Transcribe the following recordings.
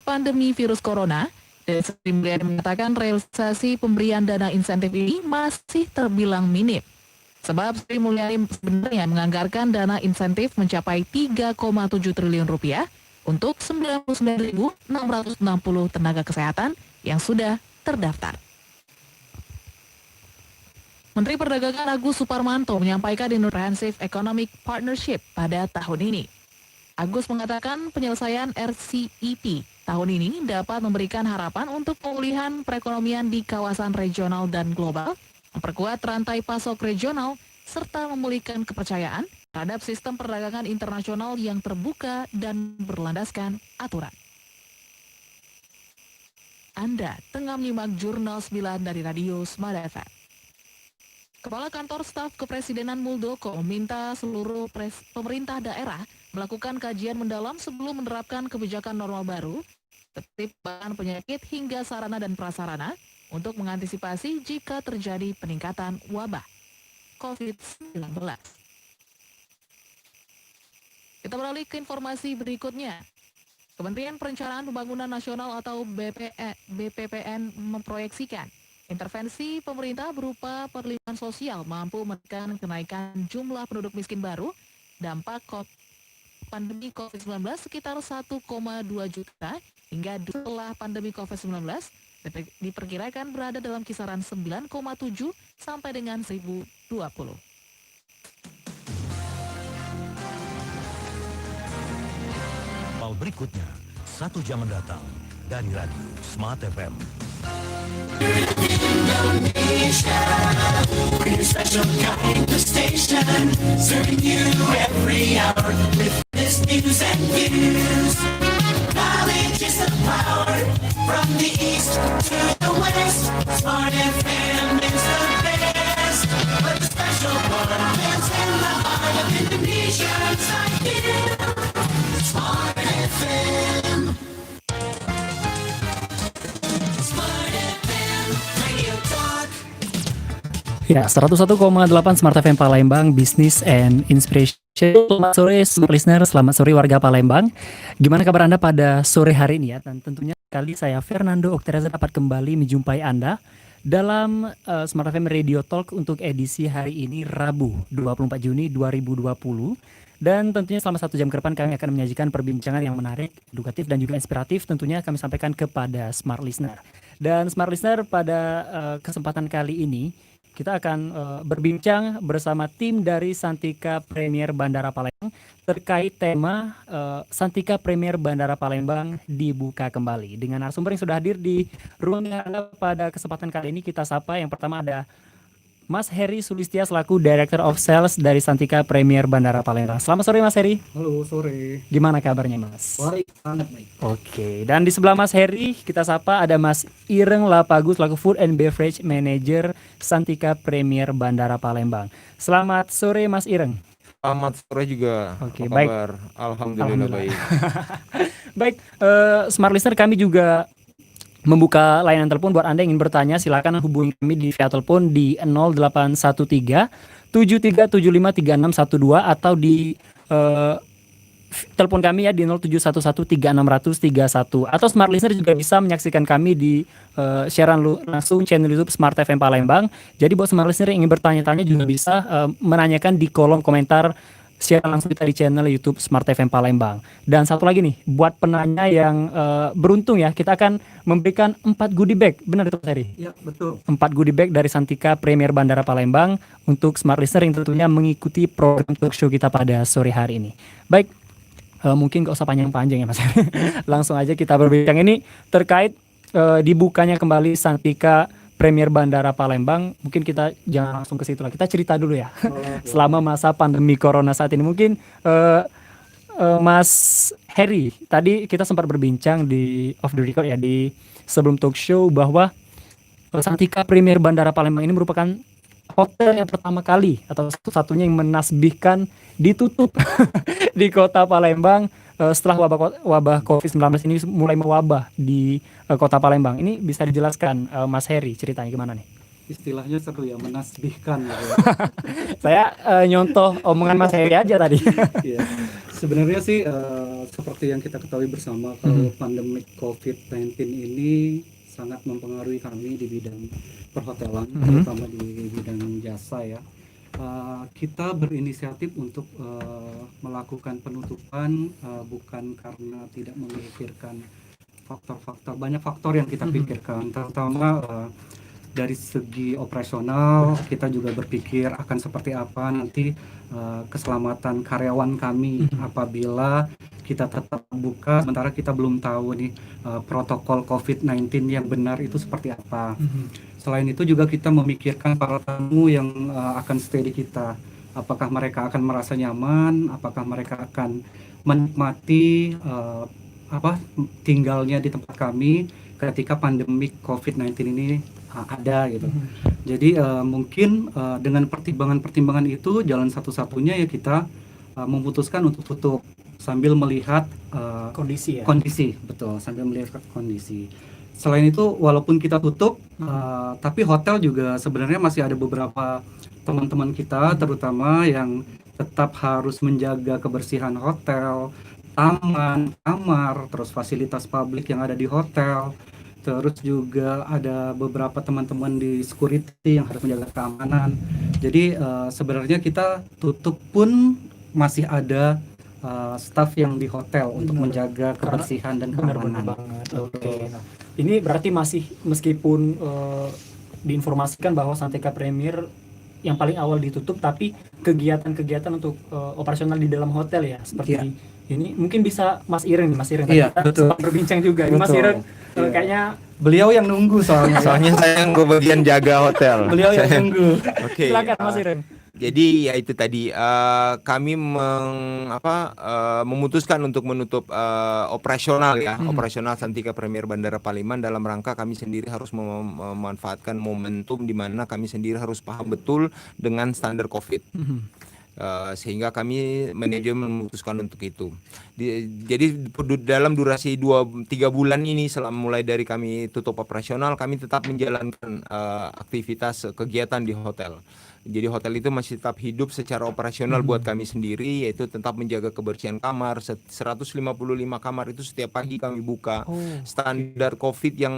pandemi virus corona, dan Sri Mulyani mengatakan realisasi pemberian dana insentif ini masih terbilang minim. Sebab Sri Mulyani sebenarnya menganggarkan dana insentif mencapai 3,7 triliun rupiah untuk 99.660 tenaga kesehatan yang sudah terdaftar. Menteri Perdagangan Agus Suparmanto menyampaikan Comprehensive Economic Partnership pada tahun ini. Agus mengatakan penyelesaian RCEP tahun ini dapat memberikan harapan untuk pemulihan perekonomian di kawasan regional dan global, memperkuat rantai pasok regional, serta memulihkan kepercayaan terhadap sistem perdagangan internasional yang terbuka dan berlandaskan aturan. Anda tengah menyimak Jurnal 9 dari Radio Smart FM. Kepala Kantor Staf Kepresidenan Muldoko meminta seluruh pemerintah daerah melakukan kajian mendalam sebelum menerapkan kebijakan normal baru, tertib bahan penyakit hingga sarana dan prasarana untuk mengantisipasi jika terjadi peningkatan wabah COVID-19. Kita beralih ke informasi berikutnya. Kementerian Perencanaan Pembangunan Nasional atau BPPN memproyeksikan intervensi pemerintah berupa perlindungan sosial mampu menekan kenaikan jumlah penduduk miskin baru dampak pandemi COVID-19 sekitar 1,2 juta hingga setelah pandemi COVID-19 diperkirakan berada dalam kisaran 9,7 sampai dengan 1020. Berikutnya, 1 jam mendatang dari Radio Smart FM. Indonesia, we're special kind of station, serving you every hour with this news and views. Knowledge is the power, from the east to the west. Smart FM is the best, but the special one lives in the heart of Indonesians like you. Smart FM. Ya, 101,8 Smart FM Palembang, Business and Inspiration. Selamat sore Smart Listener, selamat sore warga Palembang. Gimana kabar Anda pada sore hari ini ya? Dan tentunya kali saya Fernando Oktereza dapat kembali menjumpai Anda dalam Smart FM Radio Talk untuk edisi hari ini Rabu 24 Juni 2020. Dan tentunya selama 1 jam ke depan kami akan menyajikan perbincangan yang menarik, edukatif dan juga inspiratif tentunya kami sampaikan kepada Smart Listener. Dan Smart Listener pada kesempatan kali ini kita akan berbincang bersama tim dari Santika Premier Bandara Palembang terkait tema Santika Premier Bandara Palembang dibuka kembali. Dengan narasumber yang sudah hadir di ruangan pada kesempatan kali ini, kita sapa yang pertama ada Mas Heri Sulistia selaku Director of Sales dari Santika Premier Bandara Palembang. Selamat sore Mas Heri. Halo, sore. Gimana kabarnya Mas? Baik, sangat baik. Oke, dan di sebelah Mas Heri kita sapa ada Mas Ireng Lapagus selaku Food and Beverage Manager Santika Premier Bandara Palembang. Selamat sore Mas Ireng. Selamat sore juga. Oke, apa baik. kabar? Alhamdulillah baik. Baik, Smart Listener, kami juga membuka layanan telepon buat Anda yang ingin bertanya, silakan hubungi kami di via telepon di 0813 7375 3612 atau di telepon kami ya di 0711 3600 31, atau Smart Listener juga bisa menyaksikan kami di siaran langsung channel YouTube Smart FM Palembang. Jadi buat Smart Listener yang ingin bertanya-tanya juga bisa menanyakan di kolom komentar siaran langsung kita di channel YouTube Smart FM Palembang. Dan satu lagi nih, buat penanya yang beruntung ya, kita akan memberikan 4 goodie bag. Benar itu Mas Heri? Ya, betul. 4 goodie bag dari Santika Premier Bandara Palembang untuk Smart Listener yang tentunya mengikuti program talk show kita pada sore hari ini. Baik, mungkin gak usah panjang-panjang ya Mas Heri. Langsung aja kita berbincang ini terkait dibukanya kembali Santika Premier Bandara Palembang. Mungkin kita jangan langsung ke situ lah. Kita cerita dulu ya. Selama masa pandemi corona saat ini, mungkin Mas Heri, tadi kita sempat berbincang di off the record ya, di sebelum talk show, bahwa Santika Premier Bandara Palembang ini merupakan hotel yang pertama kali atau satu-satunya yang menasbihkan ditutup di kota Palembang setelah wabah COVID-19 ini mulai mewabah di kota Palembang. Ini bisa dijelaskan Mas Heri ceritanya gimana nih? Istilahnya seru ya, menasbihkan gitu. Saya nyontoh omongan Mas Heri aja tadi. Iya. Sebenarnya sih seperti yang kita ketahui bersama kalau pandemi COVID-19 ini sangat mempengaruhi kami di bidang perhotelan, terutama di bidang jasa ya. Kita berinisiatif untuk melakukan penutupan bukan karena tidak memikirkan banyak faktor yang kita pikirkan, terutama dari segi operasional. Kita juga berpikir akan seperti apa nanti keselamatan karyawan kami apabila kita tetap buka sementara kita belum tahu nih protokol COVID-19 yang benar itu seperti apa. Selain itu juga kita memikirkan para tamu yang akan stay di kita. Apakah mereka akan merasa nyaman, apakah mereka akan menikmati tinggalnya di tempat kami ketika pandemi COVID-19 ini ada gitu. Jadi mungkin dengan pertimbangan-pertimbangan itu jalan satu-satunya ya kita memutuskan untuk tutup sambil melihat Kondisi ya. kondisi, betul, sambil melihat kondisi. Selain itu walaupun kita tutup tapi hotel juga sebenarnya masih ada beberapa teman-teman kita terutama yang tetap harus menjaga kebersihan hotel, taman, kamar, terus fasilitas publik yang ada di hotel. Terus juga ada beberapa teman-teman di security yang harus menjaga keamanan. Jadi sebenarnya kita tutup pun masih ada staff yang di hotel untuk menjaga kebersihan dan Benar keamanan. banget. Oke. Nah, ini berarti masih meskipun diinformasikan bahwa Santika Premier yang paling awal ditutup, tapi kegiatan-kegiatan untuk operasional di dalam hotel ya seperti ini mungkin bisa Mas Ireng tadi Iya, kita betul. sempat berbincang juga. Ini Mas Betul. Ireng Iya. kayaknya Beliau yang nunggu soalnya. Soalnya saya yang bagian jaga hotel. Beliau yang nunggu. Oke. silakan Mas Ireng. Jadi ya itu tadi kami memutuskan untuk menutup operasional ya, operasional Santika Premier Bandara Paliman dalam rangka kami sendiri harus memanfaatkan momentum di mana kami sendiri harus paham betul dengan standar COVID. Sehingga kami manajemen memutuskan untuk itu. Jadi dalam durasi 2-3 bulan ini mulai dari kami tutup operasional, kami tetap menjalankan aktivitas kegiatan di hotel. Jadi hotel itu masih tetap hidup secara operasional buat kami sendiri, yaitu tetap menjaga kebersihan kamar. 155 kamar itu setiap pagi kami buka. Standar COVID yang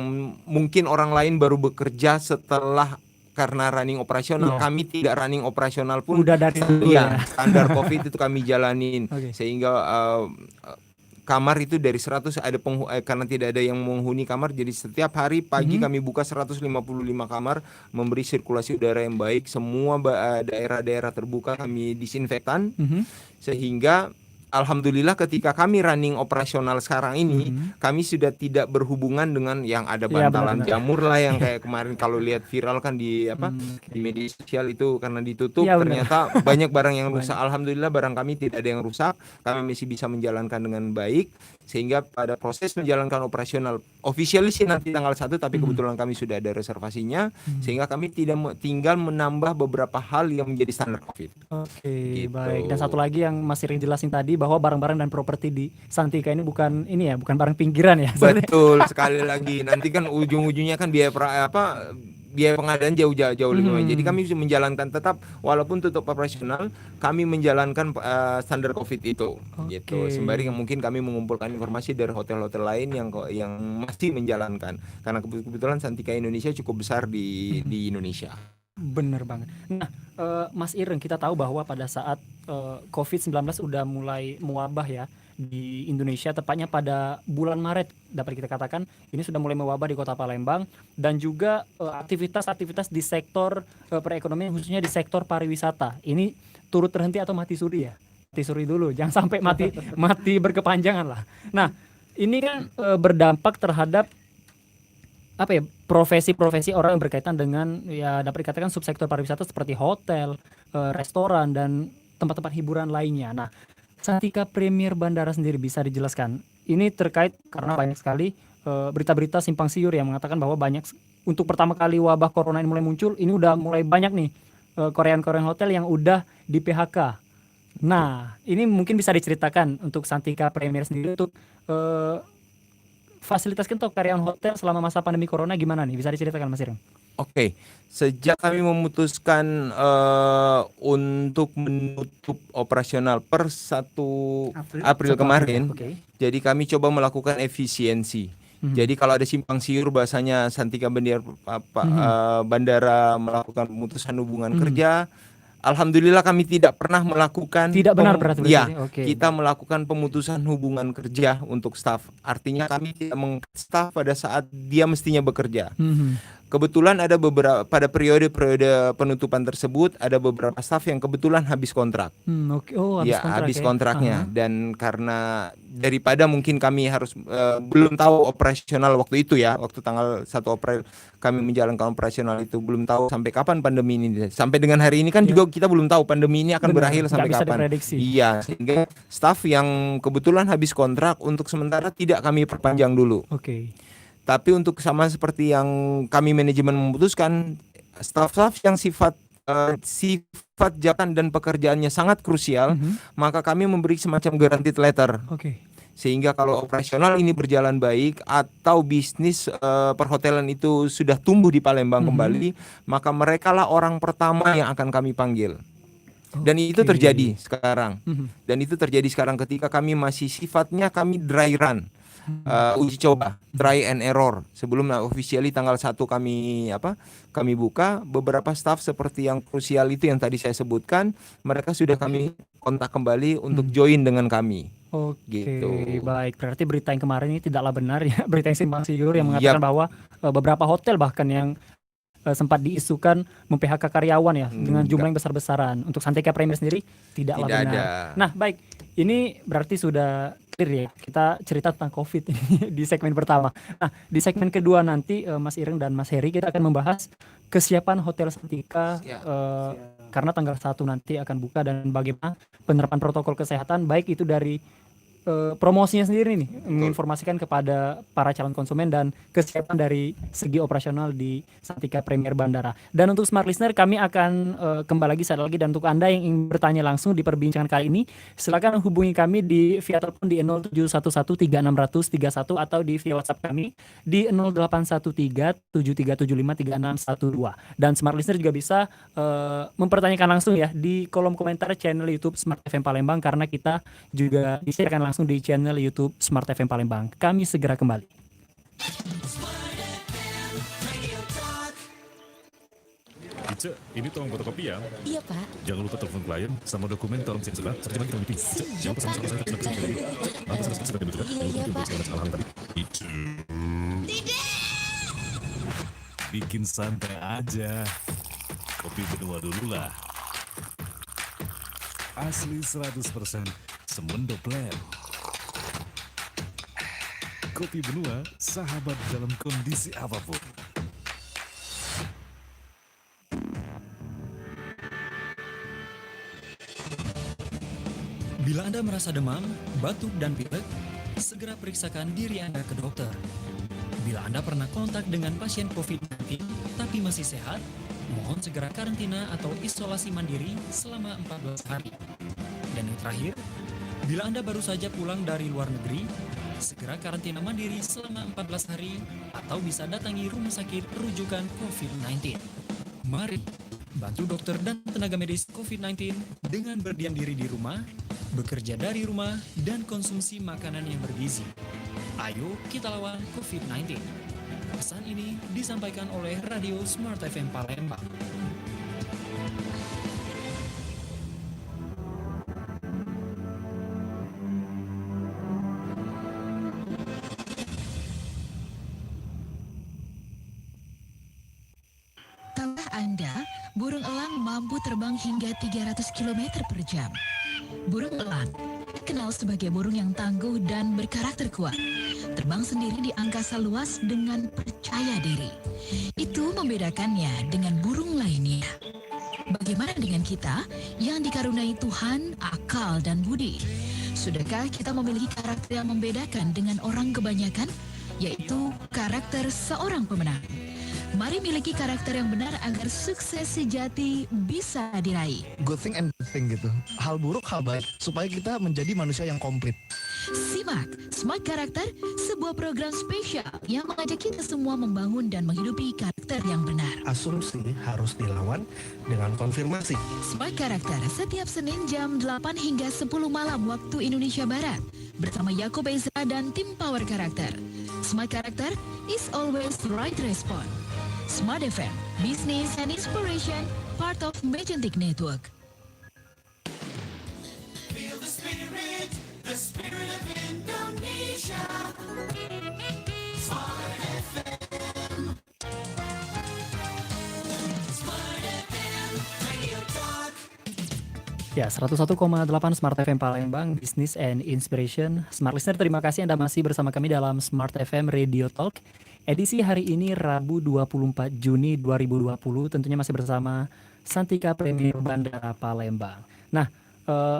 mungkin orang lain baru bekerja setelah karena running operasional, kami tidak running operasional pun Udah dari dulu ya. standar COVID itu kami jalanin. Oke. Sehingga kamar itu dari 100 ada karena tidak ada yang menghuni kamar, jadi setiap hari pagi kami buka 155 kamar, memberi sirkulasi udara yang baik, semua daerah-daerah terbuka kami disinfektan, sehingga alhamdulillah ketika kami running operasional sekarang ini, kami sudah tidak berhubungan dengan yang ada Iya, bantalan benar-benar. jamur lah yang kayak kemarin kalau lihat viral kan di di media sosial itu karena ditutup Iya, benar. ternyata banyak barang yang rusak. Alhamdulillah barang kami tidak ada yang rusak, kami masih bisa menjalankan dengan baik sehingga pada proses menjalankan operasional officially sih nanti tanggal 1 tapi kebetulan kami sudah ada reservasinya sehingga kami tinggal menambah beberapa hal yang menjadi standar COVID. Oke, Gitu. baik. Dan satu lagi yang Mas Ireng jelasin tadi bahwa barang-barang dan properti di Santika ini bukan bukan barang pinggiran ya. Betul sekali lagi. Nanti kan ujung-ujungnya kan biaya biaya pengadaan jauh lebih banyak. Jadi kami bisa menjalankan tetap walaupun tutup operasional, kami menjalankan standar COVID itu. Gitu. Oke. Sembari mungkin kami mengumpulkan informasi dari hotel-hotel lain yang masih menjalankan. Karena kebetulan Santika Indonesia cukup besar di Indonesia. Bener banget. Nah, Mas Ireng, kita tahu bahwa pada saat COVID-19 udah mulai mewabah ya di Indonesia, tepatnya pada bulan Maret dapat kita katakan ini sudah mulai mewabah di Kota Palembang dan juga aktivitas-aktivitas di sektor perekonomian khususnya di sektor pariwisata. Ini turut terhenti atau mati suri ya? Mati suri dulu, jangan sampai mati berkepanjangan lah. Nah, ini kan berdampak terhadap profesi-profesi orang yang berkaitan dengan ya dapat dikatakan subsektor pariwisata seperti hotel, restoran dan tempat-tempat hiburan lainnya. Nah, Santika Premier Bandara sendiri bisa dijelaskan. Ini terkait karena banyak sekali berita-berita simpang siur yang mengatakan bahwa untuk pertama kali wabah corona ini mulai muncul, ini udah mulai banyak nih Korean hotel yang udah di PHK. Nah, ini mungkin bisa diceritakan untuk Santika Premier sendiri untuk fasilitas untuk karyawan hotel selama masa pandemi corona gimana nih? Bisa diceritakan Mas Ireng? Oke, sejak kami memutuskan untuk menutup operasional per 1 April kemarin, Oke. jadi kami coba melakukan efisiensi. Jadi kalau ada simpang siur bahasanya Santika Bandara melakukan pemutusan hubungan kerja, alhamdulillah kami tidak pernah melakukan Tidak benar berarti. ya, Oke. kita melakukan pemutusan hubungan kerja untuk staf. Artinya kami tidak mengangkat staf pada saat dia mestinya bekerja. Kebetulan ada beberapa pada periode-periode penutupan tersebut ada beberapa staf yang kebetulan habis kontrak. Oke. Oh, habis Ya, kontrak habis ya. kontraknya. Dan karena daripada mungkin kami harus belum tahu operasional waktu itu ya, waktu tanggal 1 April kami menjalankan operasional itu belum tahu sampai kapan pandemi ini. Sampai dengan hari ini kan juga kita belum tahu pandemi ini akan Benar, berakhir nggak sampai bisa kapan. diprediksi. Iya, sehingga staf yang kebetulan habis kontrak untuk sementara tidak kami perpanjang dulu. Oke. Tapi untuk sama seperti yang kami manajemen memutuskan, staf-staf yang sifat jabatan dan pekerjaannya sangat krusial, maka kami memberi semacam guaranteed letter. Oke. Sehingga kalau operasional ini berjalan baik atau bisnis perhotelan itu sudah tumbuh di Palembang kembali, maka merekalah orang pertama yang akan kami panggil. Dan itu Oke. terjadi sekarang. Dan itu terjadi sekarang ketika kami masih sifatnya kami dry run. Uji coba, try and error. Sebelum officially tanggal 1 kami buka, beberapa staff seperti yang krusial itu yang tadi saya sebutkan, mereka sudah kami kontak kembali untuk join dengan kami. Oke, Gitu. baik. Berarti berita yang kemarin ini tidaklah benar ya. Berita yang simpang siur yang mengatakan bahwa beberapa hotel bahkan yang sempat diisukan mem-PHK karyawan ya dengan jumlah yang besar-besaran. Untuk Santika Premier sendiri tidaklah Tidak benar. ada. Nah, baik. Ini berarti sudah clear ya. Kita cerita tentang COVID ini di segmen pertama. Nah, di segmen kedua nanti Mas Ireng dan Mas Heri kita akan membahas kesiapan Hotel Santika Ya. karena tanggal 1 nanti akan buka dan bagaimana penerapan protokol kesehatan baik itu dari promosinya sendiri nih, menginformasikan kepada para calon konsumen dan kesiapan dari segi operasional di Santika Premier Bandara. Dan untuk smart listener kami akan kembali lagi saat lagi, dan untuk Anda yang ingin bertanya langsung di perbincangan kali ini silakan hubungi kami di via telepon di 0711360031 atau di via WhatsApp kami di 081373753612. Dan smart listener juga bisa mempertanyakan langsung ya di kolom komentar channel YouTube Smart FM Palembang, karena kita juga disiarkan langsung di channel YouTube Smart FM Palembang. Kami segera kembali. Ica, ini tolong fotokopi ya. Iya Pak. Jangan lupa telepon klien sama dokumen tolong siap sebelah. Terjemah kita meeting. Ica, jangan lupa sama-sama saya terima kasih. Maaf, saya sudah dibutuhkan. Iya, Pak. Ica. Bikin santai aja. Kopi benua dulu lah. Asli 100% Semendo Blend. Kopi benua, sahabat dalam kondisi apapun. Bila Anda merasa demam, batuk, dan pilek, segera periksakan diri Anda ke dokter. Bila Anda pernah kontak dengan pasien COVID-19 tapi masih sehat, mohon segera karantina atau isolasi mandiri selama 14 hari. Dan yang terakhir, bila Anda baru saja pulang dari luar negeri, segera karantina mandiri selama 14 hari atau bisa datangi rumah sakit rujukan COVID-19. Mari bantu dokter dan tenaga medis COVID-19 dengan berdiam diri di rumah, bekerja dari rumah, dan konsumsi makanan yang bergizi. Ayo kita lawan COVID-19. Pesan ini disampaikan oleh Radio Smart FM Palembang. Tahukah Anda, burung elang mampu terbang hingga 300 km per jam. Burung elang dikenal sebagai burung yang tangguh dan berkarakter kuat. Terbang sendiri di angkasa luas dengan percaya diri. Itu membedakannya dengan burung lainnya. Bagaimana dengan kita yang dikaruniai Tuhan akal dan budi? Sudahkah kita memiliki karakter yang membedakan dengan orang kebanyakan, yaitu karakter seorang pemenang? Mari miliki karakter yang benar agar sukses sejati bisa diraih. Good thing and bad thing gitu. Hal buruk, hal baik. Supaya kita menjadi manusia yang komplit. Simak Simak Smart Karakter, sebuah program spesial yang mengajak kita semua membangun dan menghidupi karakter yang benar. Asumsi harus dilawan dengan konfirmasi. Smart Karakter setiap Senin jam 8 hingga 10 malam waktu Indonesia Barat bersama Yaakob Ezra dan tim Power Karakter. Smart Karakter is always the right response. Smart FM, Business and Inspiration, part of Magentic Network. Feel the spirit of Indonesia. Smart FM. Smart FM, Radio Talk. Ya, 101,8 Smart FM Palembang, Business and Inspiration. Smart Listener, terima kasih Anda masih bersama kami dalam Smart FM Radio Talk. Edisi hari ini Rabu 24 Juni 2020, tentunya masih bersama Santika Premier Bandara Palembang. Nah,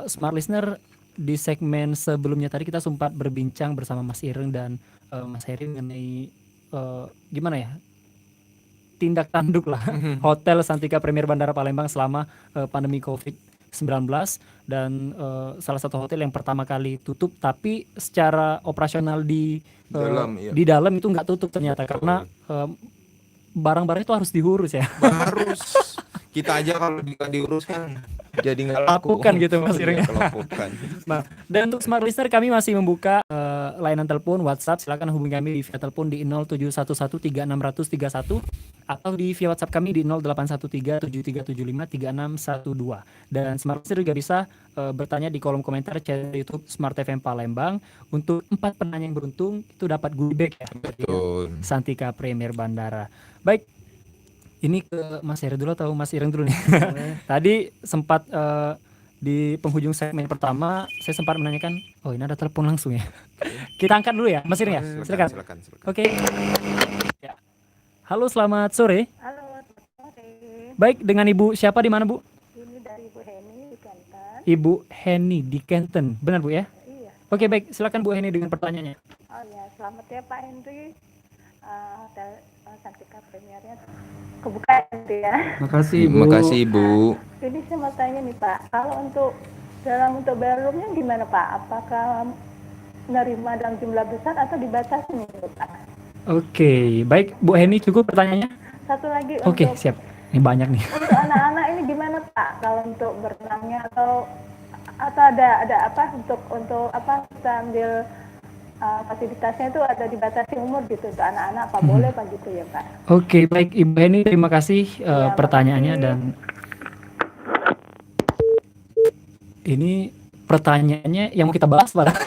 Smart Listener, di segmen sebelumnya tadi kita sempat berbincang bersama Mas Ireng dan Mas Heri mengenai gimana ya, tindak tanduk lah Hotel Santika Premier Bandara Palembang selama pandemi COVID-19 dan salah satu hotel yang pertama kali tutup, tapi secara operasional di dalam itu nggak tutup ternyata karena barang-barang itu harus diurus ya. Harus. Kita aja kalau diurus kan jadi nggak laku. Lakukan gitu Mas Ireng. Lakukan. Nah, dan untuk Smart Listener kami masih membuka layanan telepon WhatsApp. Silakan hubungi kami di via telepon di 0711360031 atau di via WhatsApp kami di 081373753612. Dan Smart Listener juga bisa bertanya di kolom komentar channel YouTube Smart FM Palembang. Untuk 4 penanya yang beruntung itu dapat goodie bag ya. Betul. Santika Premier Bandara. Baik. Ini ke Mas Heri dulu atau Mas Ireng dulu nih? Tadi sempat di penghujung segmen pertama saya sempat menanyakan, oh ini ada telepon langsung ya. Kita angkat dulu ya, Mas Ireng ya. Silakan. Oke. Ya. Halo, selamat sore. Halo, sore. Baik, dengan Ibu siapa di mana Bu? Ini dari Ibu Heni di Kenten. Ibu Heni di Kenten, benar Bu ya? Iya. Oke, baik, silakan Bu Heni dengan pertanyaannya. Oh ya, selamat ya Pak Henry. Hotel Santika Premiernya kebuka ya. Makasih Bu. Makasih Ibu. Ini saya mau tanya nih Pak, kalau untuk ballroomnya gimana Pak? Apakah menerima dalam jumlah besar atau dibatasi nih Pak? Oke, baik Bu Heni, cukup pertanyaannya? Satu lagi Oke, untuk siap. Ini banyak nih. untuk anak-anak ini gimana Pak? Kalau untuk berenangnya atau ada apa untuk apa kita ambil fasilitasnya itu ada dibatasi umur gitu untuk anak-anak apa boleh Pak gitu ya Pak? Oke, baik Ibu Heni, terima kasih pertanyaannya dan ini pertanyaannya yang mau kita bahas Pak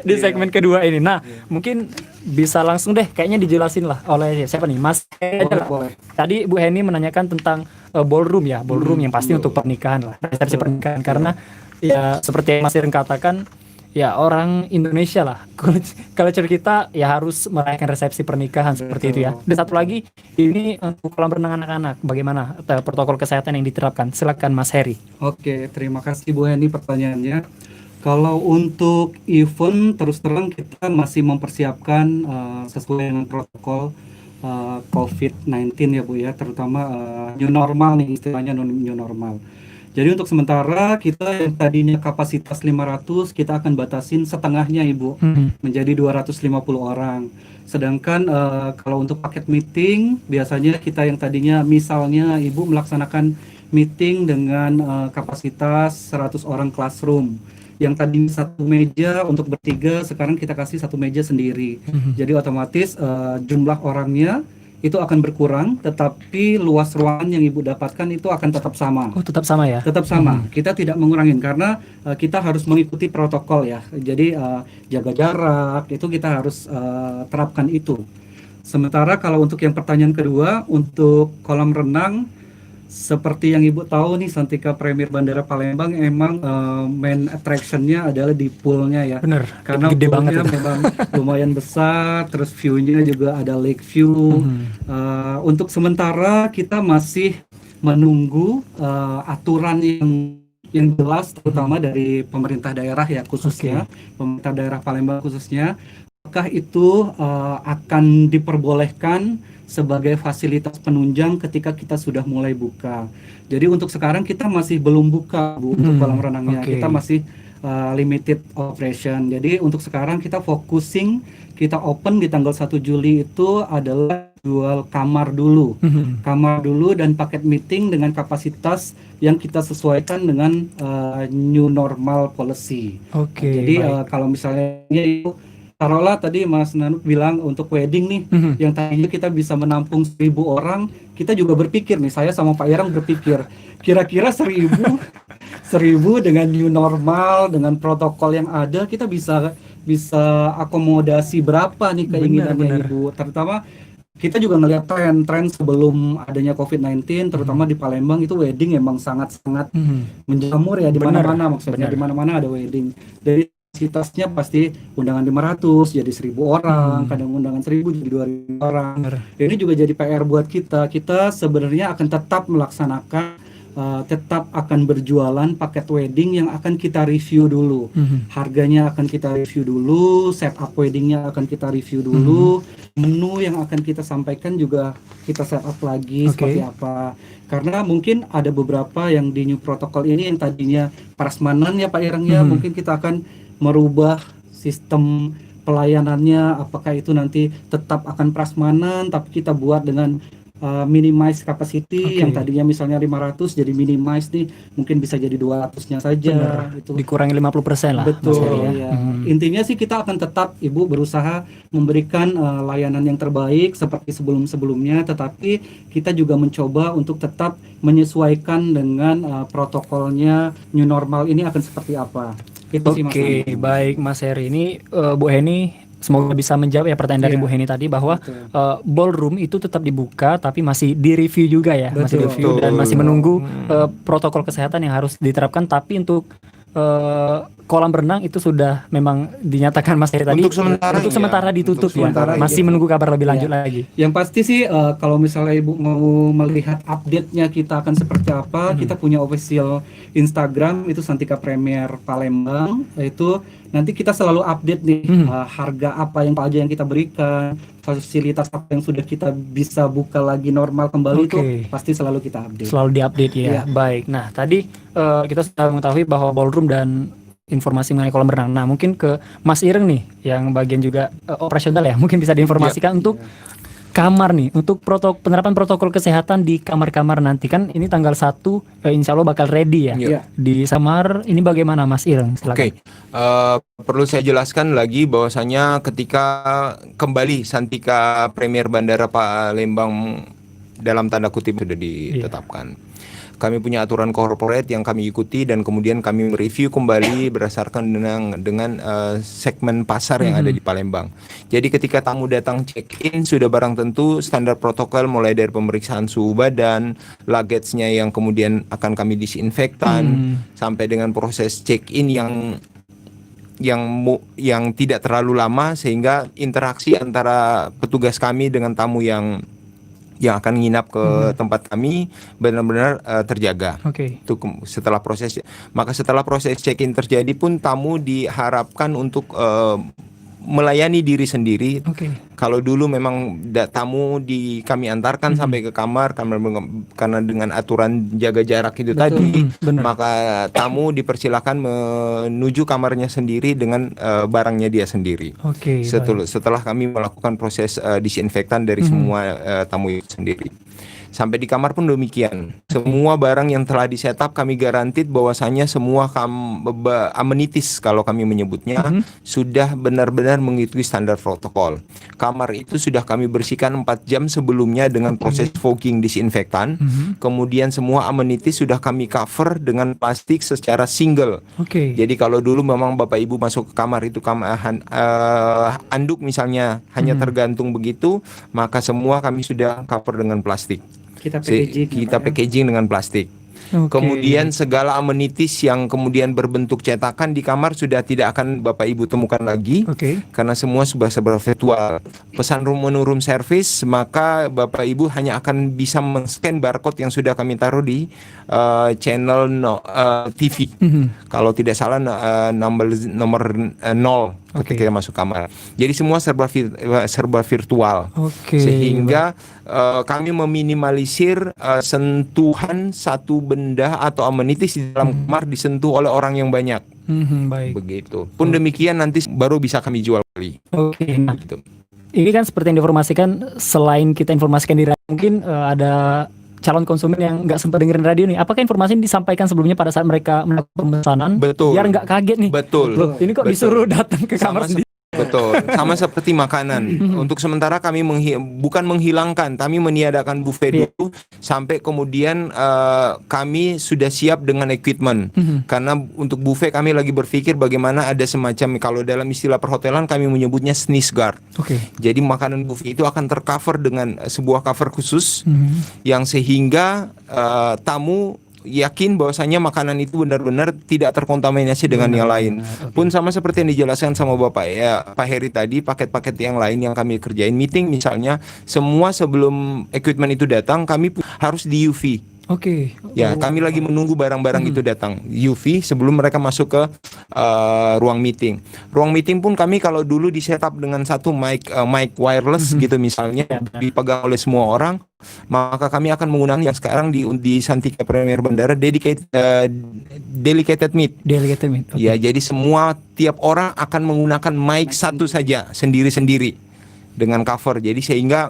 di segmen kedua ini. Nah, mungkin bisa langsung deh kayaknya dijelasin lah oleh siapa nih? Mas Heri aja lah. Tadi Bu Heni menanyakan tentang ballroom ya, ballroom yang pasti untuk pernikahan lah, resepsi pernikahan karena ya seperti yang Mas Ireng katakan ya orang Indonesia lah, culture kita ya harus merayakan resepsi pernikahan seperti itu ya. Dan satu lagi ini untuk kolam renang anak-anak, bagaimana protokol kesehatan yang diterapkan? Silakan Mas Heri. Oke, terima kasih Bu Heni pertanyaannya. Kalau untuk event terus terang kita masih mempersiapkan sesuai dengan protokol COVID-19 ya Bu ya, terutama new normal nih istilahnya, new normal. Jadi untuk sementara kita yang tadinya kapasitas 500 kita akan batasin setengahnya Ibu menjadi 250 orang. Sedangkan kalau untuk paket meeting biasanya kita yang tadinya misalnya Ibu melaksanakan meeting dengan kapasitas 100 orang classroom. Yang tadi satu meja untuk bertiga sekarang kita kasih satu meja sendiri. Jadi otomatis jumlah orangnya itu akan berkurang, tetapi luas ruangan yang Ibu dapatkan itu akan tetap sama. Oh, tetap sama ya? Tetap sama. Kita tidak mengurangin karena kita harus mengikuti protokol ya. Jadi jaga jarak itu kita harus terapkan itu. Sementara kalau untuk yang pertanyaan kedua, untuk kolam renang seperti yang Ibu tahu nih, Santika Premier Bandara Palembang emang main attraction-nya adalah di poolnya ya. Bener, karena gede banget poolnya memang lumayan besar, terus view-nya juga ada lake view. Untuk sementara kita masih menunggu aturan yang jelas, terutama dari pemerintah daerah ya khususnya, pemerintah daerah Palembang khususnya, apakah itu akan diperbolehkan sebagai fasilitas penunjang ketika kita sudah mulai buka. Jadi untuk sekarang kita masih belum buka Bu, untuk kolam renangnya. Kita masih limited operation. Jadi untuk sekarang kita kita open di tanggal 1 Juli itu adalah jual kamar dulu. Kamar dulu dan paket meeting dengan kapasitas yang kita sesuaikan dengan new normal policy. Jadi kalau misalnya itu taruhlah tadi Mas Nanuk bilang untuk wedding nih, yang tadinya kita bisa menampung 1.000 orang, kita juga berpikir nih, saya sama Pak Irang berpikir, kira-kira 1.000 dengan new normal, dengan protokol yang ada, kita bisa akomodasi berapa nih keinginannya Ibu. Terutama kita juga ngelihat tren sebelum adanya COVID-19, terutama di Palembang itu wedding emang sangat-sangat menjamur ya di mana-mana, maksudnya di mana-mana ada wedding. Dari kapasitasnya pasti undangan 500 jadi 1.000 orang, kadang undangan 1.000 jadi 2.000 orang. Ini juga jadi PR buat kita. Kita sebenarnya akan tetap melaksanakan tetap akan berjualan paket wedding yang akan kita review dulu. Harganya akan kita review dulu, setup weddingnya akan kita review dulu, menu yang akan kita sampaikan juga kita setup lagi seperti apa. Karena mungkin ada beberapa yang di new protokol ini yang tadinya prasmanan ya Pak Irang ya, mungkin kita akan merubah sistem pelayanannya, apakah itu nanti tetap akan prasmanan tapi kita buat dengan minimize capacity yang tadinya misalnya 500 jadi minimize nih mungkin bisa jadi 200-nya saja. Itu dikurangi 50% lah. Betul ya. Intinya sih kita akan tetap Ibu berusaha memberikan layanan yang terbaik seperti sebelum-sebelumnya, tetapi kita juga mencoba untuk tetap menyesuaikan dengan protokolnya new normal ini akan seperti apa. Itu sih Mas. Baik Mas Heri, ini Bu Heni semoga bisa menjawab ya pertanyaan dari Bu Heni tadi bahwa ballroom itu tetap dibuka tapi masih direview juga ya, masih direview dan masih menunggu protokol kesehatan yang harus diterapkan. Tapi untuk kolam renang itu sudah memang dinyatakan Mas Heri tadi untuk sementara ditutup ya, masih menunggu kabar lebih lanjut lagi. Yang pasti sih kalau misalnya Ibu mau melihat update-nya kita akan seperti apa, kita punya official Instagram itu Santika Premier Palembang, itu nanti kita selalu update nih harga apa yang aja yang kita berikan, fasilitas apa yang sudah kita bisa buka lagi normal kembali itu pasti selalu kita update. Selalu diupdate ya. Baik. Nah, tadi kita sudah mengetahui bahwa ballroom dan informasi mengenai kolam renang. Nah, mungkin ke Mas Ireng nih yang bagian juga operasional ya, mungkin bisa diinformasikan untuk kamar nih, untuk penerapan protokol kesehatan di kamar-kamar nanti. Kan ini tanggal 1 insya Allah bakal ready ya. Di Samar ini bagaimana Mas Ireng? Silakan. Perlu saya jelaskan lagi bahwasanya ketika kembali Santika Premier Bandara Palembang dalam tanda kutip sudah ditetapkan. Kami punya aturan corporate yang kami ikuti dan kemudian kami mereview kembali berdasarkan dengan segmen pasar yang ada di Palembang. Jadi ketika tamu datang check-in sudah barang tentu standar protokol mulai dari pemeriksaan suhu badan, luggage-nya yang kemudian akan kami disinfektan sampai dengan proses check-in yang tidak terlalu lama sehingga interaksi antara petugas kami dengan tamu yang akan nginap ke tempat kami benar-benar terjaga. Setelah proses check-in terjadi pun tamu diharapkan untuk melayani diri sendiri. Kalau dulu memang tamu kami antarkan sampai ke kamar karena dengan aturan jaga jarak itu tadi, maka tamu dipersilakan menuju kamarnya sendiri dengan barangnya dia sendiri. Setelah kami melakukan proses disinfektan dari semua tamu itu sendiri. Sampai di kamar pun demikian. Semua barang yang telah disetup kami garantit bahwasanya semua amenities kalau kami menyebutnya sudah benar-benar mengikuti standar protokol. Kamar itu sudah kami bersihkan 4 jam sebelumnya dengan proses fogging disinfektan. Kemudian semua amenities sudah kami cover dengan plastik secara single. Jadi kalau dulu memang Bapak Ibu masuk ke kamar itu anduk misalnya hanya tergantung begitu, maka semua kami sudah cover dengan plastik. Kita packaging dengan plastik. Kemudian segala amenities yang kemudian berbentuk cetakan di kamar sudah tidak akan Bapak Ibu temukan lagi, karena semua sudah serba virtual. Pesan room service, maka Bapak Ibu hanya akan bisa men-scan barcode yang sudah kami taruh di channel TV. Kalau tidak salah nomor 0 ketika masuk kamar. Jadi semua serba virtual. Sehingga kami meminimalisir sentuhan satu benda atau amenities di dalam kamar disentuh oleh orang yang banyak. Baik. Begitu. Pun demikian nanti baru bisa kami jual beli. Oke. Nah, Gitu. ini kan seperti yang diinformasikan, selain kita informasikan di radio, mungkin ada calon konsumen yang nggak sempat dengerin radio nih. Apakah informasi ini disampaikan sebelumnya pada saat mereka melakukan pemesanan? Betul. Biar nggak kaget nih. Betul. Loh, ini kok Betul. disuruh datang ke kamar Sama sendiri? Betul, sama seperti makanan. Untuk sementara kami bukan menghilangkan, kami meniadakan buffet dulu sampai kemudian kami sudah siap dengan equipment. Karena untuk buffet kami lagi berpikir bagaimana ada semacam, kalau dalam istilah perhotelan kami menyebutnya sneeze guard. Oke. Jadi makanan buffet itu akan tercover dengan sebuah cover khusus yang sehingga tamu yakin bahwasanya makanan itu benar-benar tidak terkontaminasi dengan yang lain. Pun sama seperti yang dijelaskan sama Bapak ya, Pak Heri tadi, paket-paket yang lain yang kami kerjain, meeting misalnya, semua sebelum equipment itu datang kami harus di UV. Oke. Ya, kami lagi menunggu barang-barang itu datang UV sebelum mereka masuk ke ruang meeting. Ruang meeting pun kami kalau dulu di setup dengan satu mic wireless gitu misalnya, dipegang oleh semua orang, maka kami akan menggunakan yang sekarang di Santika Premier Bandara dedicated mic. Delegated meet. Ya, jadi semua tiap orang akan menggunakan mic satu saja sendiri-sendiri dengan cover. Jadi sehingga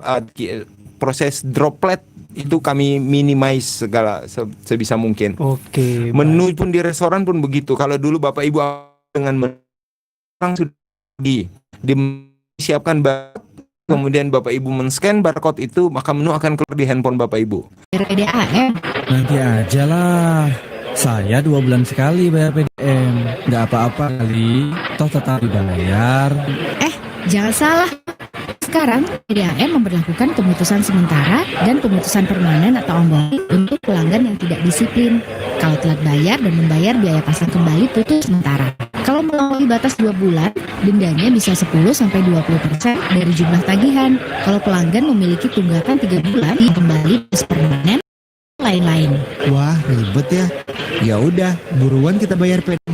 proses droplet itu kami minimize segala sebisa mungkin. Oke. Menu pun di restoran pun begitu. Kalau dulu Bapak Ibu dengan orang sudah disiapkan kemudian Bapak Ibu men-scan barcode itu, maka menu akan keluar di handphone Bapak Ibu. PDAM. Nanti aja lah. Saya 2 bulan sekali bayar PDM. Nggak apa-apa kali. Toh tetap dibayar. Jangan salah. Sekarang, PDAM memberlakukan pemutusan sementara dan pemutusan permanen atau ongoing untuk pelanggan yang tidak disiplin. Kalau telat bayar dan membayar biaya pasang kembali putus sementara. Kalau melampaui batas 2 bulan, dendanya bisa 10-20% dari jumlah tagihan. Kalau pelanggan memiliki tunggakan 3 bulan, kembali putus permanen, lain-lain. Wah, ribet ya. Ya udah, buruan kita bayar PDM.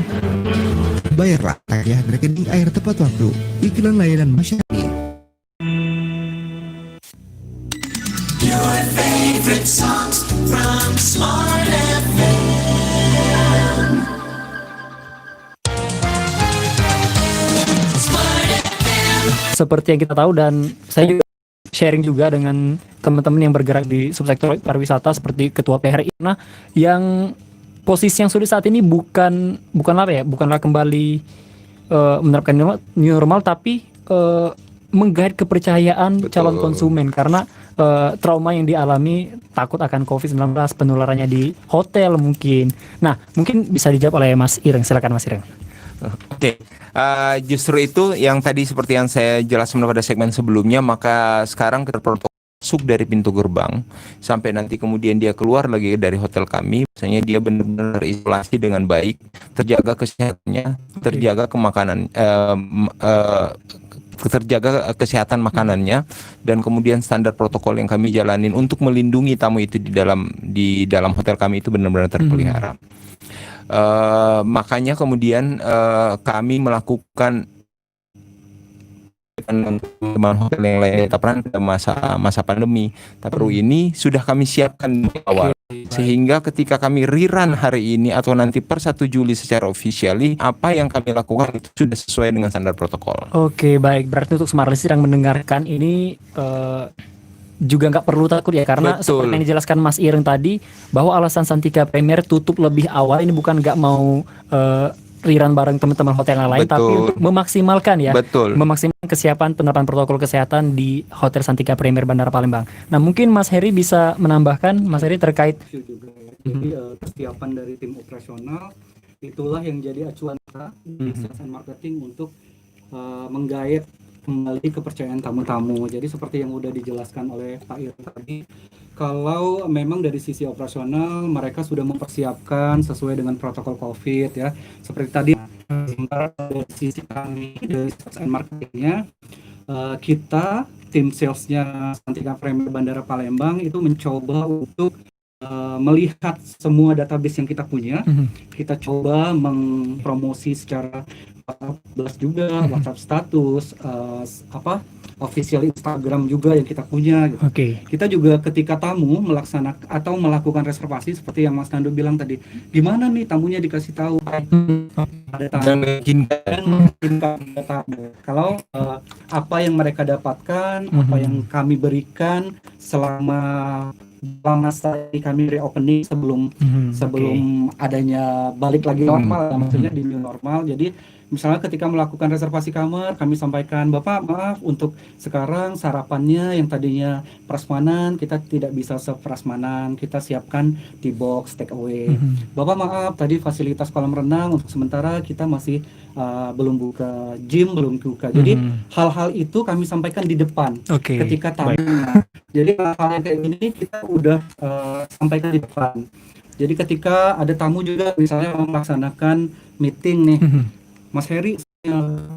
Bayarlah ya rekening air tepat waktu. Iklan layanan masyarakat. Your favorite songs from Smart FM. Smart FM. Seperti yang kita tahu dan saya juga sharing juga dengan teman-teman yang bergerak di subsektor pariwisata seperti Ketua PHRI. Nah, yang posisi yang sulit saat ini bukanlah kembali menerapkan new normal, tapi menggait kepercayaan calon konsumen karena trauma yang dialami takut akan COVID-19, penularannya di hotel mungkin. Nah, mungkin bisa dijawab oleh Mas Ireng. Silakan Mas Ireng. Oke, justru itu yang tadi seperti yang saya jelaskan pada segmen sebelumnya, maka sekarang kita masuk dari pintu gerbang sampai nanti kemudian dia keluar lagi dari hotel kami, misalnya dia benar-benar isolasi dengan baik, terjaga kesehatannya, terjaga terjaga kesehatan makanannya, dan kemudian standar protokol yang kami jalanin untuk melindungi tamu itu di dalam hotel kami itu benar-benar terpelihara. Makanya kemudian kami melakukan teman hotel yang lain pada masa pandemi, tapi ini sudah kami siapkan di awal. Sehingga ketika kami rerun hari ini atau nanti per 1 Juli secara officially, apa yang kami lakukan itu sudah sesuai dengan standar protokol. Oke, baik. Berarti untuk smart listener yang mendengarkan ini juga nggak perlu takut ya, karena seperti yang dijelaskan Mas Ireng tadi, bahwa alasan Santika Premier tutup lebih awal ini bukan nggak mau rerun bareng teman-teman hotel yang lain, tapi untuk memaksimalkan memaksimalkan kesiapan penerapan protokol kesehatan di Hotel Santika Premier Bandara Palembang. Nah, mungkin Mas Heri bisa menambahkan, Mas Heri, terkait juga ya. Jadi kesiapan dari tim operasional itulah yang jadi acuan kita di sales and marketing untuk menggait kembali kepercayaan tamu-tamu. Jadi seperti yang udah dijelaskan oleh Pak Ir tadi, kalau memang dari sisi operasional mereka sudah mempersiapkan sesuai dengan protokol COVID ya. Seperti tadi, sementara dari sisi kami dari sales and marketingnya, kita tim salesnya Santika Premier Bandara Palembang itu mencoba untuk melihat semua database yang kita punya. Kita coba mempromosi secara WhatsApp juga, WhatsApp status, official Instagram juga yang kita punya gitu. Kita juga ketika tamu melaksanakan atau melakukan reservasi seperti yang Mas Nando bilang tadi, gimana nih tamunya dikasih tahu ada tamu tamu. Kalau apa yang mereka dapatkan, apa yang kami berikan selama masa kami reopening sebelum adanya balik lagi normal, maksudnya di new normal. Jadi misalnya ketika melakukan reservasi kamar, kami sampaikan, Bapak maaf untuk sekarang sarapannya yang tadinya prasmanan kita tidak bisa seprasmanan, kita siapkan di box take away. Bapak maaf tadi fasilitas kolam renang untuk sementara kita masih belum buka, gym belum buka. Jadi hal-hal itu kami sampaikan di depan ketika tamu. Jadi hal yang kayak gini kita udah sampaikan di depan. Jadi ketika ada tamu juga misalnya melaksanakan meeting nih, Mas Heri,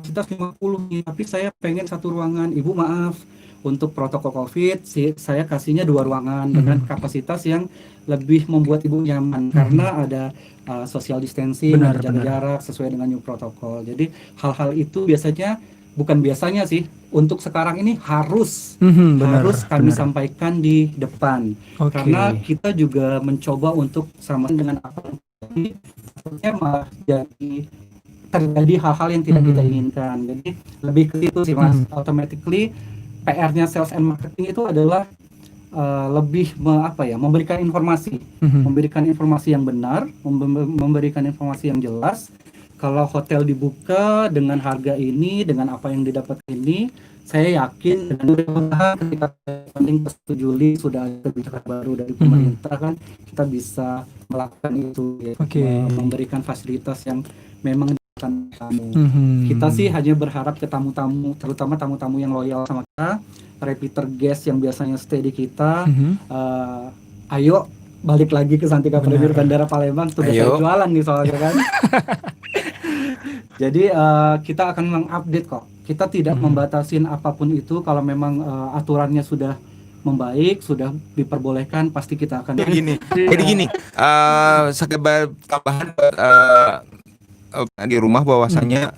kita 50 nih, tapi saya pengen satu ruangan. Ibu maaf, untuk protokol COVID, saya kasihnya 2 ruangan dengan kapasitas yang lebih membuat ibu nyaman karena ada social distancing, ada jaga jarak sesuai dengan new protokol. Jadi hal-hal itu bukan biasanya sih, untuk sekarang ini harus kami sampaikan di depan. Karena kita juga mencoba untuk sama dengan apa yang malah terjadi hal-hal yang tidak kita inginkan. Jadi lebih ke itu sih Mas. Automatically PR-nya sales and marketing itu adalah lebih memberikan informasi, memberikan informasi yang benar, memberikan informasi yang jelas. Kalau hotel dibuka dengan harga ini, dengan apa yang didapat ini, saya yakin dengan ketika penting 1 Juli sudah ada kebijakan baru dari pemerintah kan, kita bisa melakukan itu ya, memberikan fasilitas yang memang tamu. Kita sih hanya berharap ke tamu-tamu, terutama tamu-tamu yang loyal sama kita, repeater guest yang biasanya stay di kita, ayo balik lagi ke Santika Premier Bandara Palembang, sudah saya jualan nih soalnya kan. Jadi kita akan mengupdate kok. Kita tidak membatasin apapun itu, kalau memang aturannya sudah membaik, sudah diperbolehkan, pasti kita akan. Jadi gini, sekedar tambahan di rumah bahwasanya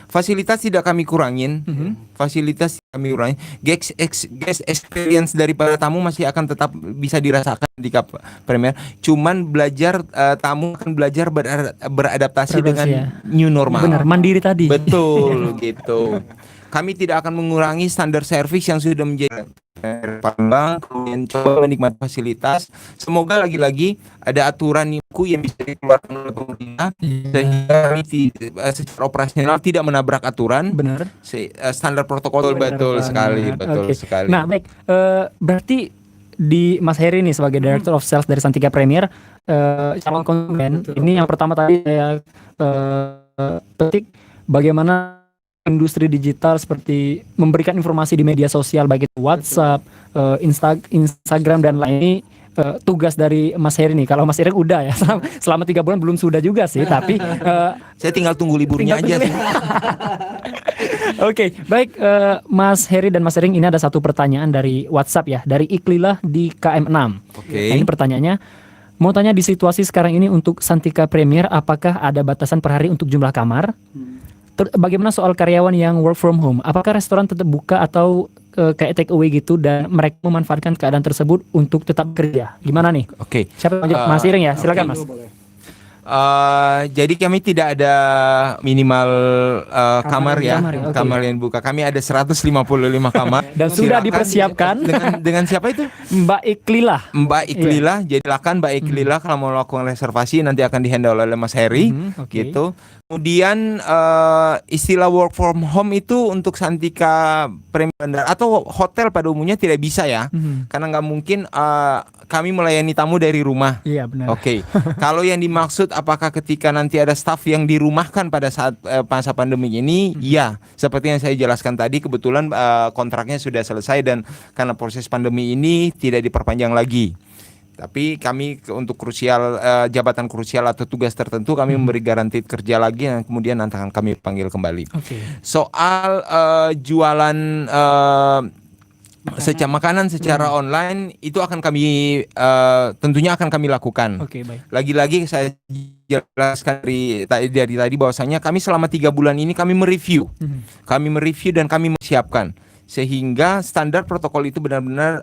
fasilitas tidak kami kurangin, fasilitas kami kurangin, guest experience daripada tamu masih akan tetap bisa dirasakan di Premier. Cuman tamu akan belajar beradaptasi dengan new normal. Benar, mandiri tadi. Betul gitu. Kami tidak akan mengurangi standar service yang sudah menjadi Palembang, kemudian coba menikmati fasilitas. Semoga lagi-lagi ada aturan yang bisa dikeluarkan oleh pemerintah sehingga kami secara operasional tidak menabrak aturan. Benar. Standar protokol betul sekali. Nah, baik. Berarti di Mas Heri nih sebagai Director of Sales dari Santika Premier, calon konsumen ini yang pertama tadi saya petik bagaimana industri digital seperti memberikan informasi di media sosial baik itu WhatsApp, Instagram dan lain ini tugas dari Mas Heri nih. Kalau Mas Heri udah ya selama 3 bulan belum sudah juga sih, tapi saya tinggal tunggu liburnya aja sih. Oke, baik Mas Heri dan Mas Heri, ini ada satu pertanyaan dari WhatsApp ya, dari Iklilah di KM6. Nah, ini pertanyaannya, mau tanya di situasi sekarang ini untuk Santika Premier, apakah ada batasan per hari untuk jumlah kamar? Bagaimana soal karyawan yang work from home? Apakah restoran tetap buka atau kayak take away gitu dan mereka memanfaatkan keadaan tersebut untuk tetap kerja? Gimana nih? Siapa yang Mas Iring ya? Silakan Mas. Jadi kami tidak ada minimal kamar yang buka. Kami ada 155 kamar dan sudah dipersiapkan dengan siapa itu? Mbak Iklilah. Jadi silakan Mbak Iklilah kalau mau melakukan reservasi nanti akan dihandle oleh Mas Heri gitu. Kemudian istilah work from home itu untuk Santika Premier Bandara atau hotel pada umumnya tidak bisa ya, karena nggak mungkin kami melayani tamu dari rumah. Iya benar. Kalau yang dimaksud apakah ketika nanti ada staff yang dirumahkan pada saat masa pandemi ini? Ya, seperti yang saya jelaskan tadi, kebetulan kontraknya sudah selesai dan karena proses pandemi ini tidak diperpanjang lagi. Tapi kami untuk jabatan krusial atau tugas tertentu kami memberi garansi kerja lagi dan kemudian nanti akan kami panggil kembali. Soal jualan makanan secara online itu akan kami tentunya akan kami lakukan. Oke, baik. Lagi-lagi saya jelaskan dari tadi bahwasanya kami selama 3 bulan ini kami mereview dan kami menyiapkan sehingga standar protokol itu benar-benar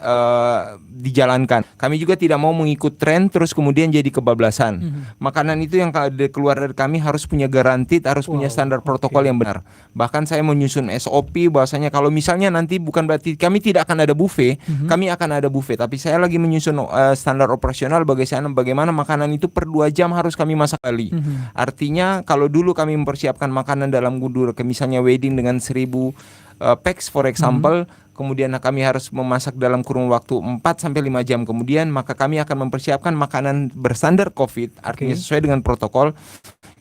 dijalankan. Kami juga tidak mau mengikut tren terus kemudian jadi kebablasan. Makanan itu yang keluar dari kami harus punya garanti, harus punya standar protokol yang benar. Bahkan saya menyusun SOP bahwasanya kalau misalnya nanti bukan berarti kami tidak akan ada buffet, kami akan ada buffet. Tapi saya lagi menyusun standar operasional bagaimana makanan itu per 2 jam harus kami masak kali. Artinya kalau dulu kami mempersiapkan makanan dalam gudur, misalnya wedding dengan 1000 packs for example, kemudian kami harus memasak dalam kurun waktu 4-5 jam kemudian, maka kami akan mempersiapkan makanan berstandar COVID, artinya sesuai dengan protokol.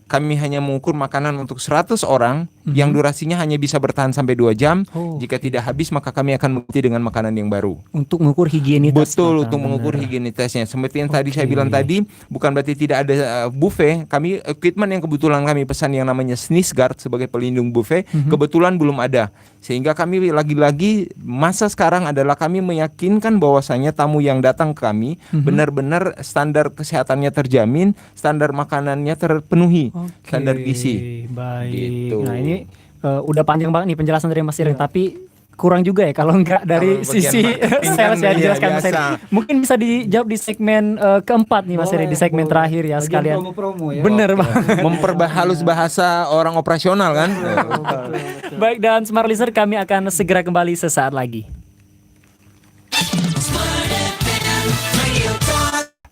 Kami hanya mengukur makanan untuk 100 orang yang durasinya hanya bisa bertahan sampai 2 jam. Jika tidak habis maka kami akan mengganti dengan makanan yang baru. Untuk mengukur higienitas. Betul, untuk mengukur higienitasnya. Seperti yang tadi saya bilang tadi, bukan berarti tidak ada buffet. Kami equipment yang kebetulan kami pesan yang namanya sneeze guard sebagai pelindung buffet, kebetulan belum ada. Sehingga kami lagi-lagi masa sekarang adalah kami meyakinkan bahwasanya tamu yang datang ke kami benar-benar standar kesehatannya terjamin, standar makanannya terpenuhi, standar gizi. Baik. Gitu. Nah ini udah panjang banget nih penjelasan dari Mas Iri, tapi kurang juga ya kalau enggak dari sisi sales ya dijelaskan Mas Iri. Mungkin bisa dijawab di segmen keempat nih Mas Iri, di segmen terakhir ya sekalian. Promo-promo ya. Bener banget. Memperhalus bahasa orang operasional kan. Baik, dan Smart Listener kami akan segera kembali sesaat lagi.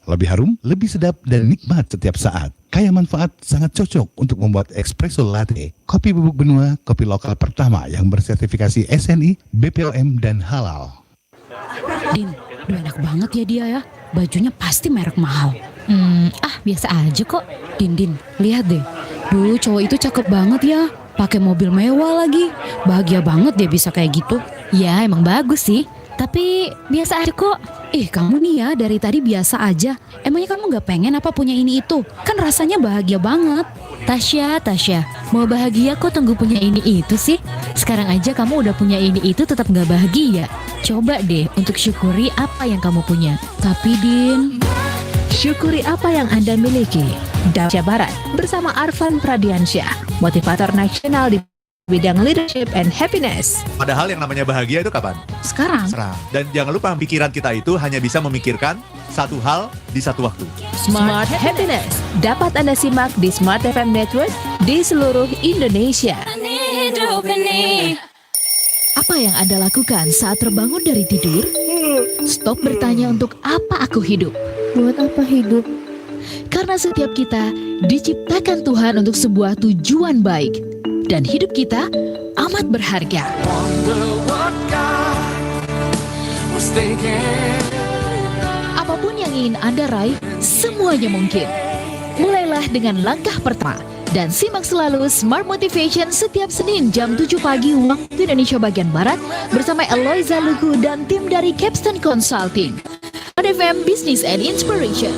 Lebih harum, lebih sedap, dan nikmat setiap saat. Kaya manfaat, sangat cocok untuk membuat espresso latte. Kopi bubuk benua, kopi lokal pertama yang bersertifikasi SNI, BPOM, dan halal. Din, enak banget ya dia ya. Bajunya pasti merek mahal. Biasa aja kok. Din, lihat deh. Duh, cowok itu cakep banget ya. Pakai mobil mewah lagi. Bahagia banget dia bisa kayak gitu. Ya, emang bagus sih. Tapi biasa aja kok. Kamu nih ya dari tadi biasa aja. Emangnya kamu gak pengen apa punya ini itu? Kan rasanya bahagia banget. Tasya, mau bahagia kok tunggu punya ini itu sih? Sekarang aja kamu udah punya ini itu tetap gak bahagia. Coba deh untuk syukuri apa yang kamu punya. Tapi Din, syukuri apa yang Anda miliki. Dasya Barat bersama Arfan Pradiansyah, motivator nasional di bidang leadership and happiness. Padahal yang namanya bahagia itu kapan? Sekarang. Dan jangan lupa pikiran kita itu hanya bisa memikirkan satu hal di satu waktu. Smart Happiness dapat Anda simak di Smart FM Network di seluruh Indonesia. Apa yang Anda lakukan saat terbangun dari tidur? Stop bertanya untuk apa aku hidup. Buat apa hidup? Karena setiap kita diciptakan Tuhan untuk sebuah tujuan baik. Dan hidup kita amat berharga. Apapun yang ingin Anda raih, semuanya mungkin. Mulailah dengan langkah pertama. Dan simak selalu Smart Motivation setiap Senin jam 7 pagi waktu Indonesia bagian Barat bersama Eloisa Lugu dan tim dari Capstan Consulting. FM Business and Inspiration.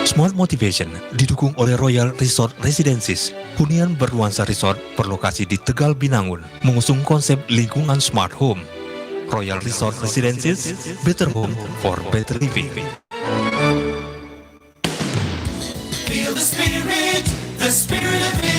Smart Motivation didukung oleh Royal Resort Residences, hunian bernuansa resort berlokasi di Tegal Binangun, mengusung konsep lingkungan smart home. Royal Resort Residences, better home for better living. Feel the spirit of